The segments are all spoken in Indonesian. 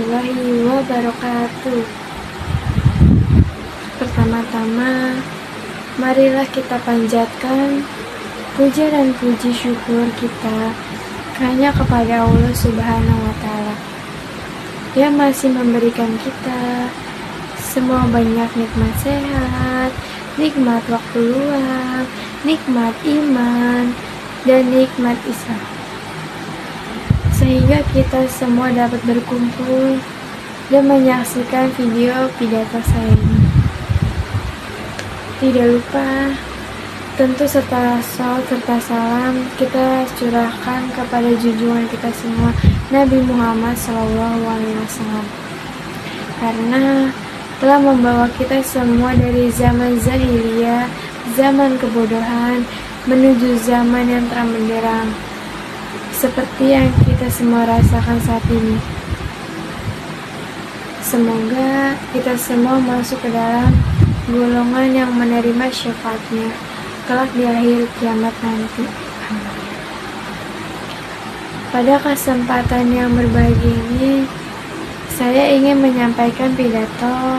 warahmatullahi wabarakatuh. Pertama-tama, marilah kita panjatkan puja dan puji syukur kita hanya kepada Allah Subhanahu wa Ta'ala yang masih memberikan kita semua banyak nikmat sehat, nikmat waktu luang, nikmat iman, dan nikmat Islam, sehingga kita semua dapat berkumpul dan menyaksikan video pidato saya ini. Tidak lupa, tentu serta salam kita curahkan kepada junjungan kita semua, Nabi Muhammad SAW, karena telah membawa kita semua dari zaman zahiliyah, zaman kebodohan, menuju zaman yang terang benderang, seperti yang kita semua rasakan saat ini. Semoga kita semua masuk ke dalam golongan yang menerima syafaatnya kelak di akhir kiamat nanti. Pada kesempatan yang berbahagia ini, saya ingin menyampaikan pidato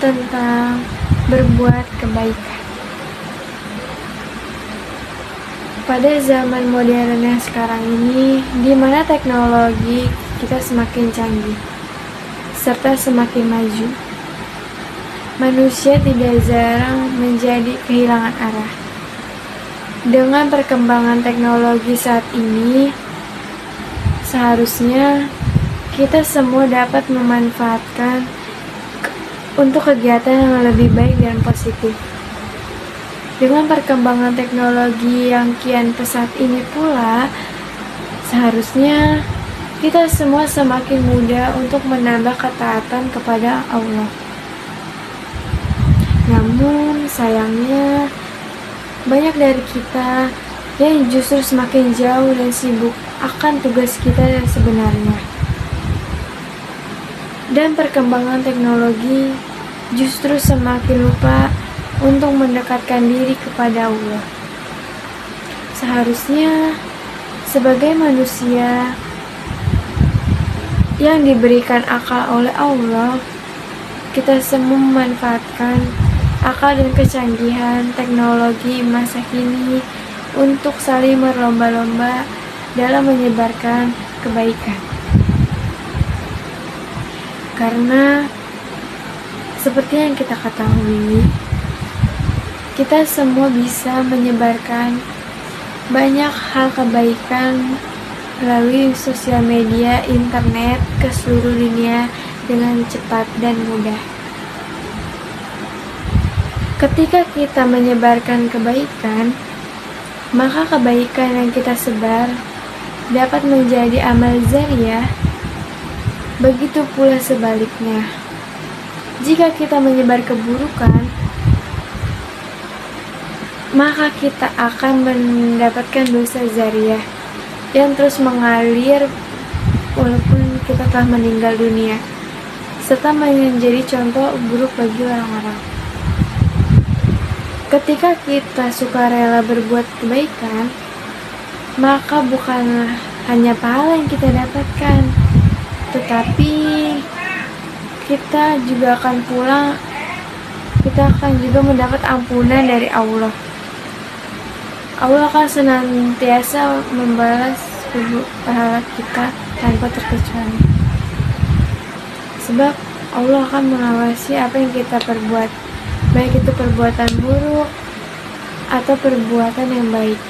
tentang berbuat kebaikan. Pada zaman modern yang sekarang ini, di mana teknologi kita semakin canggih serta semakin maju, manusia tidak jarang menjadi kehilangan arah. Dengan perkembangan teknologi saat ini, seharusnya kita semua dapat memanfaatkan untuk kegiatan yang lebih baik dan positif. Dengan perkembangan teknologi yang kian pesat ini pula, seharusnya kita semua semakin mudah untuk menambah ketaatan kepada Allah. Namun sayangnya, banyak dari kita yang justru semakin jauh dan sibuk akan tugas kita yang sebenarnya. Dan perkembangan teknologi justru semakin lupa untuk mendekatkan diri kepada Allah. Seharusnya sebagai manusia yang diberikan akal oleh Allah, kita semua memanfaatkan akal dan kecanggihan teknologi masa kini untuk saling berlomba-lomba dalam menyebarkan kebaikan. Karena seperti yang kita ketahui, kita semua bisa menyebarkan banyak hal kebaikan melalui sosial media, internet ke seluruh dunia dengan cepat dan mudah. Ketika kita menyebarkan kebaikan, maka kebaikan yang kita sebar dapat menjadi amal jariah. Begitu pula sebaliknya, jika kita menyebar keburukan, maka kita akan mendapatkan dosa jariah yang terus mengalir walaupun kita telah meninggal dunia, serta menjadi contoh buruk bagi orang-orang. Ketika kita sukarela berbuat kebaikan, maka bukanlah hanya pahala yang kita dapatkan, tetapi kita juga akan mendapat ampunan dari Allah. Allah akan senantiasa membalas pahala kita tanpa terkecuali. Sebab Allah akan mengawasi apa yang kita perbuat, baik itu perbuatan buruk atau perbuatan yang baik.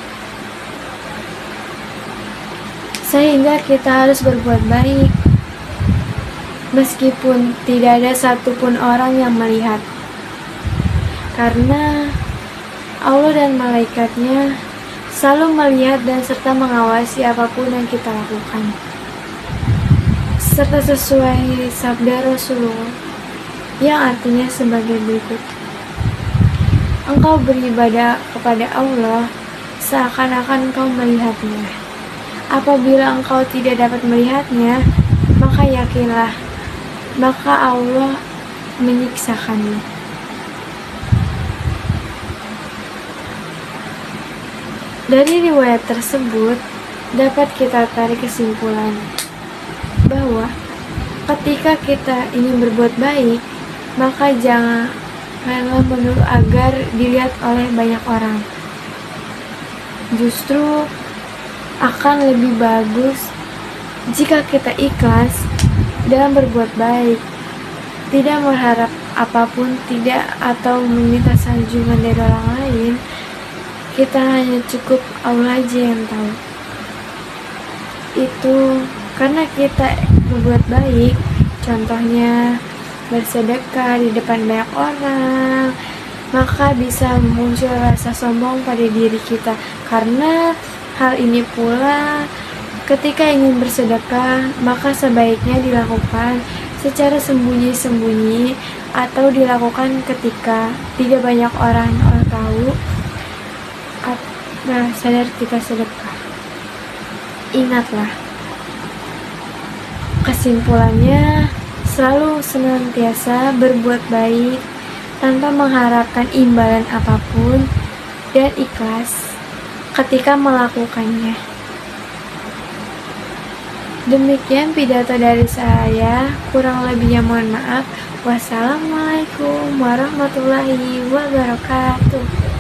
Sehingga kita harus berbuat baik, meskipun tidak ada satupun orang yang melihat. Karena Allah dan malaikatnya selalu melihat dan serta mengawasi apapun yang kita lakukan. Serta sesuai sabda Rasulullah yang artinya sebagai berikut: engkau beribadah kepada Allah seakan-akan engkau melihatnya. Apabila engkau tidak dapat melihatnya, maka yakinlah, maka Allah menyiksakanmu. Dari riwayat tersebut dapat kita tarik kesimpulan bahwa Ketika kita ingin berbuat baik, maka janganlah menunggu agar dilihat oleh banyak orang. Justru akan lebih bagus jika kita ikhlas dalam berbuat baik, tidak berharap apapun, tidak atau meminta sanjungan dari orang lain. Kita hanya cukup Allah aja yang tahu. Itu karena kita berbuat baik, contohnya bersedekah di depan banyak orang, maka bisa muncul rasa sombong pada diri kita. Karena hal ini pula, ketika ingin bersedekah, maka sebaiknya dilakukan secara sembunyi-sembunyi atau dilakukan ketika tidak banyak orang tahu. Nah, sadar kita sedekah. Ingatlah, kesimpulannya selalu senantiasa berbuat baik tanpa mengharapkan imbalan apapun dan ikhlas ketika melakukannya. Demikian pidato dari saya, kurang lebihnya mohon maaf. Wassalamualaikum warahmatullahi wabarakatuh.